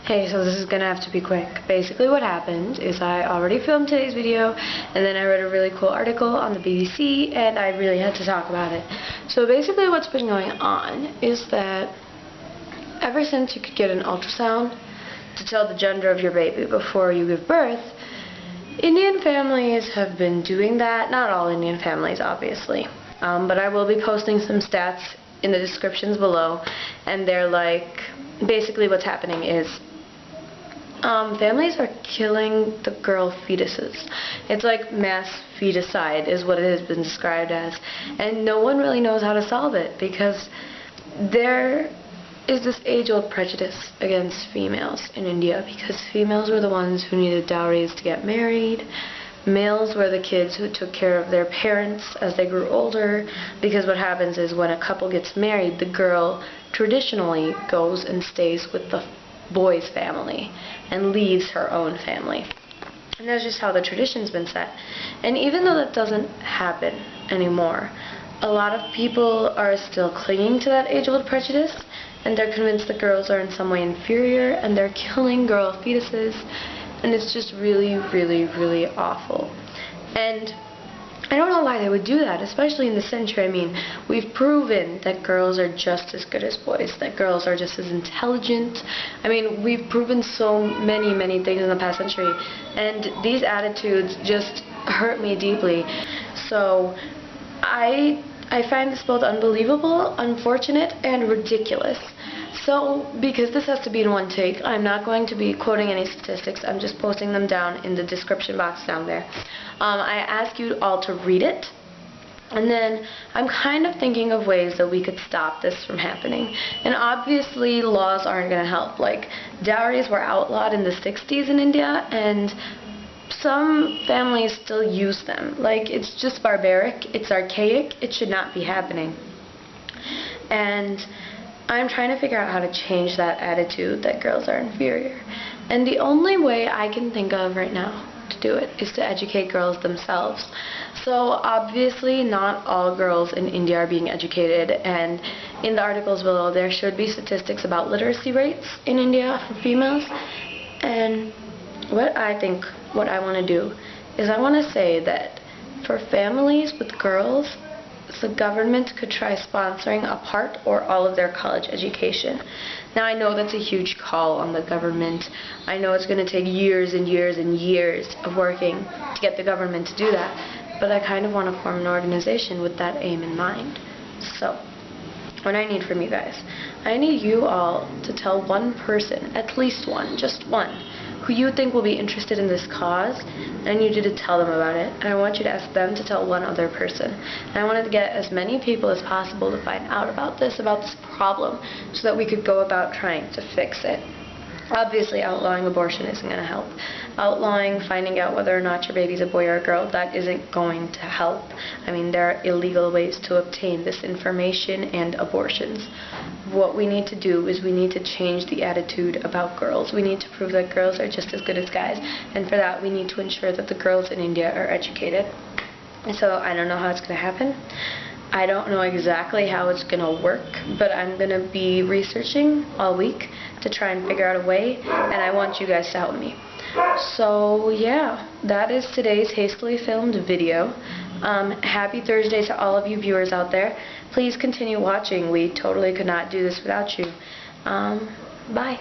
Hey, so this is gonna have to be quick. Basically what happened is I already filmed today's video, and then I read a really cool article on the BBC, and I really had to talk about it. So basically what's been going on is that ever since you could get an ultrasound to tell the gender of your baby before you give birth, Indian families have been doing that. Not all Indian families, obviously. But I will be posting some stats in the descriptions below, and they're like, basically what's happening is families are killing the girl fetuses. It's like mass feticide is what it has been described as, and no one really knows how to solve it because there is this age-old prejudice against females in India because females were the ones who needed dowries to get married. Males were the kids who took care of their parents as they grew older, because what happens is when a couple gets married, the girl traditionally goes and stays with the boy's family and leaves her own family. And that's just how the tradition's been set. And even though that doesn't happen anymore, a lot of people are still clinging to that age-old prejudice, and they're convinced that girls are in some way inferior, and they're killing girl fetuses. And it's just really, really, really awful. And I don't know why they would do that, especially in this century. I mean, we've proven that girls are just as good as boys, that girls are just as intelligent. I mean, we've proven so many, many things in the past century. And these attitudes just hurt me deeply. So I find this both unbelievable, unfortunate, and ridiculous. So, because this has to be in one take, I'm not going to be quoting any statistics. I'm just posting them down in the description box down there. I ask you all to read it, and then I'm kind of thinking of ways that we could stop this from happening. And obviously, laws aren't going to help. Like, dowries were outlawed in the 60s in India, and some families still use them. Like, it's just barbaric, it's archaic, it should not be happening. And I'm trying to figure out how to change that attitude that girls are inferior. And the only way I can think of right now to do it is to educate girls themselves. So obviously not all girls in India are being educated, and in the articles below there should be statistics about literacy rates in India for females. And what I want to do is I want to say that for families with girls, the government could try sponsoring a part or all of their college education. Now, I know that's a huge call on the government. I know it's going to take years and years and years of working to get the government to do that, but I kind of want to form an organization with that aim in mind. So, what I need from you guys, I need you all to tell one person, at least one, just one, who you think will be interested in this cause, and I need you to tell them about it, and I want you to ask them to tell one other person. And I wanted to get as many people as possible to find out about this problem, so that we could go about trying to fix it. Obviously, outlawing abortion isn't going to help. Outlawing finding out whether or not your baby's a boy or a girl, that isn't going to help. I mean, there are illegal ways to obtain this information and abortions. What we need to do is we need to change the attitude about girls. We need to prove that girls are just as good as guys. And for that, we need to ensure that the girls in India are educated. And so I don't know how it's going to happen. I don't know exactly how it's going to work, but I'm going to be researching all week to try and figure out a way, and I want you guys to help me. So yeah, that is today's hastily filmed video. Happy Thursday to all of you viewers out there. Please continue watching. We totally could not do this without you. Bye.